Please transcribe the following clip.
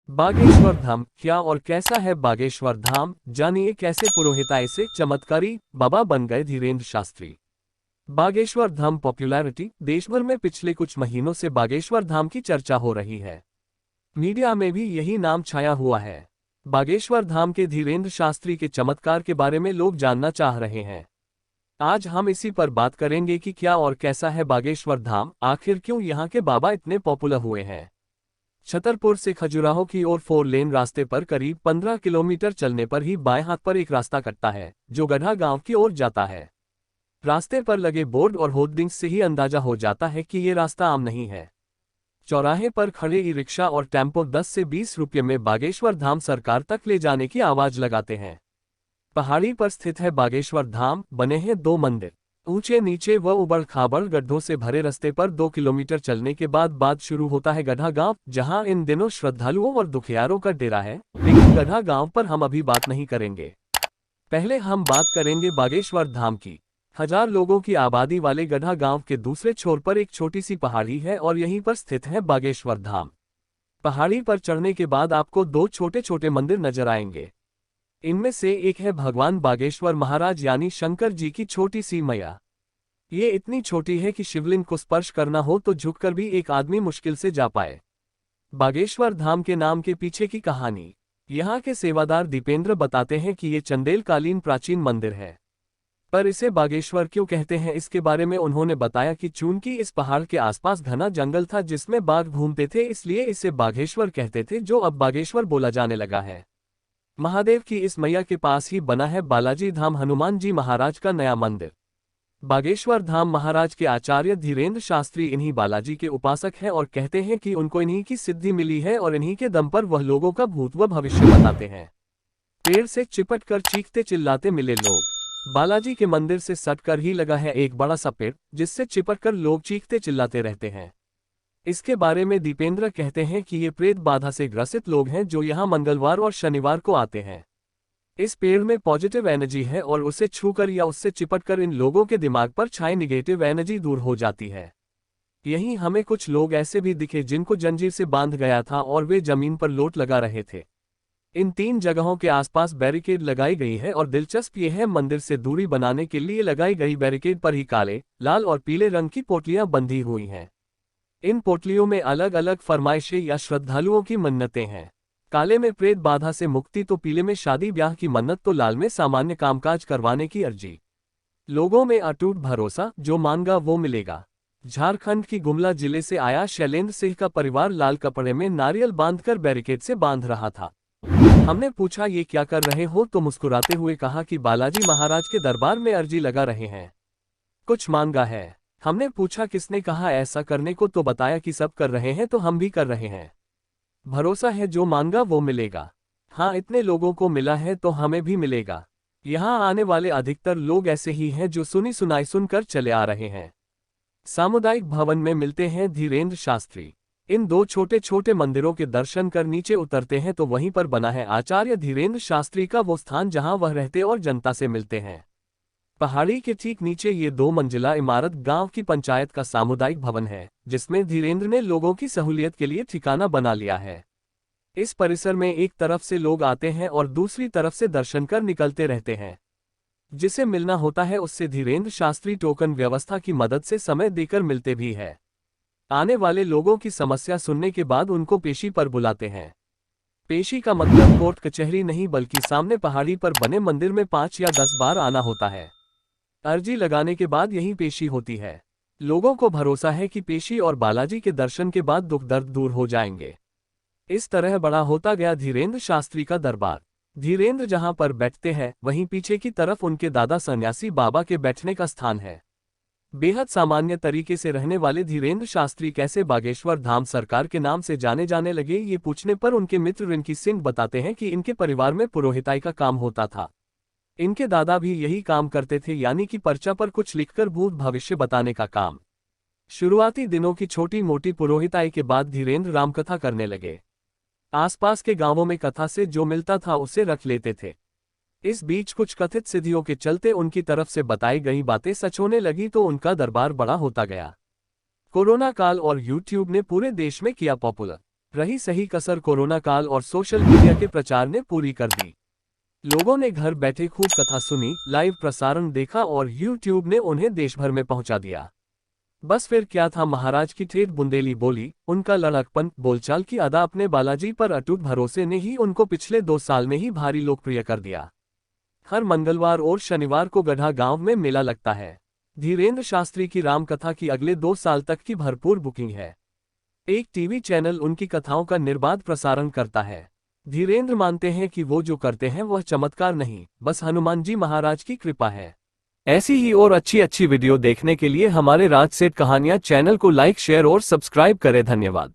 बागेश्वर धाम क्या और कैसा है बागेश्वर धाम, जानिए कैसे पुरोहिताई से चमत्कारी बाबा बन गए धीरेन्द्र शास्त्री। बागेश्वर धाम पॉपुलैरिटी देश भर में पिछले कुछ महीनों से बागेश्वर धाम की चर्चा हो रही है। मीडिया में भी यही नाम छाया हुआ है। बागेश्वर धाम के धीरेन्द्र शास्त्री के चमत्कार के बारे में लोग जानना चाह रहे हैं। आज हम इसी पर बात करेंगे कि क्या और कैसा है बागेश्वर धाम, आखिर क्यों यहाँ के बाबा इतने पॉपुलर हुए हैं। छतरपुर से खजुराहो की ओर 4 लेन रास्ते पर करीब 15 किलोमीटर चलने पर ही बाएं हाथ पर एक रास्ता कटता है जो गढ़ा गांव की ओर जाता है। रास्ते पर लगे बोर्ड और होर्डिंग्स से ही अंदाजा हो जाता है कि ये रास्ता आम नहीं है। चौराहे पर खड़े ई रिक्शा और टेम्पो 10 से 20 रुपये में बागेश्वर धाम सरकार तक ले जाने की आवाज लगाते हैं। पहाड़ी पर स्थित है बागेश्वर धाम, बने हैं 2 मंदिर। ऊंचे नीचे व उबड़ खाबड़ गड्ढों से भरे रास्ते पर 2 किलोमीटर चलने के बाद शुरू होता है गढ़ा गांव, जहां इन दिनों श्रद्धालुओं और दुखियारों का डेरा है। लेकिन गढ़ा गांव पर हम अभी बात नहीं करेंगे। पहले हम बात करेंगे बागेश्वर धाम की। 1000 लोगों की आबादी वाले गढ़ा गांव के दूसरे छोर पर एक छोटी सी पहाड़ी है और यहीं पर स्थित है बागेश्वर धाम। पहाड़ी पर चढ़ने के बाद आपको 2 छोटे छोटे मंदिर नजर आएंगे। इनमें से एक है भगवान बागेश्वर महाराज यानी शंकर जी की छोटी सी मैया। ये इतनी छोटी है कि शिवलिंग को स्पर्श करना हो तो झुककर भी एक आदमी मुश्किल से जा पाए। बागेश्वर धाम के नाम के पीछे की कहानी। यहाँ के सेवादार दीपेंद्र बताते हैं कि ये चंदेलकालीन प्राचीन मंदिर है। पर इसे बागेश्वर क्यों कहते हैं, इसके बारे में उन्होंने बताया कि चूंकि इस पहाड़ के आसपास घना जंगल था जिसमें बाघ घूमते थे, इसलिए इसे बाघेश्वर कहते थे, जो अब बागेश्वर बोला जाने लगा है। महादेव की इस मैया के पास ही बना है बालाजी धाम, हनुमान जी महाराज का नया मंदिर। बागेश्वर धाम महाराज के आचार्य धीरेन्द्र शास्त्री इन्हीं बालाजी के उपासक हैं और कहते हैं कि उनको इन्हीं की सिद्धि मिली है और इन्हीं के दम पर वह लोगों का भूत व भविष्य बताते हैं। पेड़ से चिपट कर चीखते चिल्लाते मिले लोग। बालाजी के मंदिर से सटकर ही लगा है एक बड़ा सा पेड़, जिससे चिपट कर लोग चीखते चिल्लाते रहते हैं। इसके बारे में दीपेंद्र कहते हैं कि ये प्रेत बाधा से ग्रसित लोग हैं जो यहाँ मंगलवार और शनिवार को आते हैं। इस पेड़ में पॉजिटिव एनर्जी है और उसे छूकर या उससे चिपटकर इन लोगों के दिमाग पर छाए निगेटिव एनर्जी दूर हो जाती है। यहीं हमें कुछ लोग ऐसे भी दिखे जिनको जंजीर से बांध गया था और वे जमीन पर लोट लगा रहे थे। इन 3 जगहों के आसपास बैरिकेड लगाई गई है और दिलचस्प ये है, मंदिर से दूरी बनाने के लिए लगाई गई बैरिकेड पर ही काले, लाल और पीले रंग की पोटलियां बंधी हुई हैं। इन पोटलियों में अलग अलग फरमाइशें या श्रद्धालुओं की मन्नतें हैं। काले में प्रेत बाधा से मुक्ति, तो पीले में शादी ब्याह की मन्नत, तो लाल में सामान्य कामकाज करवाने की अर्जी। लोगों में अटूट भरोसा, जो मांगा वो मिलेगा। झारखंड की गुमला जिले से आया शैलेंद्र सिंह का परिवार लाल कपड़े में नारियल बांधकर बैरिकेड से बांध रहा था। हमने पूछा ये क्या कर रहे हो, तो मुस्कुराते हुए कहा कि बालाजी महाराज के दरबार में अर्जी लगा रहे हैं, कुछ मांगा है। हमने पूछा किसने कहा ऐसा करने को, तो बताया कि सब कर रहे हैं तो हम भी कर रहे हैं। भरोसा है जो मांगा वो मिलेगा। हाँ, इतने लोगों को मिला है तो हमें भी मिलेगा। यहाँ आने वाले अधिकतर लोग ऐसे ही हैं जो सुनी सुनाई सुनकर चले आ रहे हैं। सामुदायिक भवन में मिलते हैं धीरेन्द्र शास्त्री। इन 2 छोटे छोटे मंदिरों के दर्शन कर नीचे उतरते हैं तो वहीं पर बना है आचार्य धीरेन्द्र शास्त्री का वो स्थान जहां वह रहते और जनता से मिलते हैं। पहाड़ी के ठीक नीचे ये 2 मंजिला इमारत गांव की पंचायत का सामुदायिक भवन है, जिसमें धीरेन्द्र ने लोगों की सहूलियत के लिए ठिकाना बना लिया है। इस परिसर में एक तरफ से लोग आते हैं और दूसरी तरफ से दर्शन कर निकलते रहते हैं। जिसे मिलना होता है उससे धीरेन्द्र शास्त्री टोकन व्यवस्था की मदद से समय देकर मिलते भी है। आने वाले लोगों की समस्या सुनने के बाद उनको पेशी पर बुलाते हैं। पेशी का मतलब कोर्ट कचहरी नहीं, बल्कि सामने पहाड़ी पर बने मंदिर में 5 या 10 बार आना होता है। अर्जी लगाने के बाद यही पेशी होती है। लोगों को भरोसा है कि पेशी और बालाजी के दर्शन के बाद दुख दर्द दूर हो जाएंगे। इस तरह बड़ा होता गया धीरेन्द्र शास्त्री का दरबार। धीरेन्द्र जहां पर बैठते हैं वहीं पीछे की तरफ उनके दादा सन्यासी बाबा के बैठने का स्थान है। बेहद सामान्य तरीके से रहने वाले धीरेन्द्र शास्त्री कैसे बागेश्वर धाम सरकार के नाम से जाने जाने लगे, ये पूछने पर उनके मित्र रिंकी सिंह बताते हैं कि इनके परिवार में पुरोहिताई का काम होता था। इनके दादा भी यही काम करते थे, यानी कि पर्चा पर कुछ लिखकर भूत भविष्य बताने का काम। शुरुआती दिनों की छोटी मोटी पुरोहिताई के बाद धीरेन्द्र रामकथा करने लगे। आसपास के गांवों में कथा से जो मिलता था उसे रख लेते थे। इस बीच कुछ कथित सिद्धियों के चलते उनकी तरफ से बताई गई बातें सच होने लगी तो उनका दरबार बड़ा होता गया। कोरोना काल और यूट्यूब ने पूरे देश में किया पॉपुलर। रही सही कसर कोरोना काल और सोशल मीडिया के प्रचार ने पूरी कर दी। लोगों ने घर बैठे खूब कथा सुनी, लाइव प्रसारण देखा और यूट्यूब ने उन्हें देश भर में पहुंचा दिया। बस फिर क्या था महाराज की ठेठ बुंदेली बोली, उनका लड़कपन, बोलचाल की अदा, अपने बालाजी पर अटूट भरोसे ने ही उनको पिछले 2 साल में ही भारी लोकप्रिय कर दिया। हर मंगलवार और शनिवार को गढ़ा गांव में मेला लगता है। धीरेन्द्र शास्त्री की रामकथा की अगले 2 साल तक की भरपूर बुकिंग है। एक टीवी चैनल उनकी कथाओं का निर्बाध प्रसारण करता है। धीरेन्द्र मानते हैं कि वो जो करते हैं वह चमत्कार नहीं, बस हनुमान जी महाराज की कृपा है। ऐसी ही और अच्छी अच्छी वीडियो देखने के लिए हमारे राज सेठ कहानियां चैनल को लाइक, शेयर और सब्सक्राइब करें। धन्यवाद।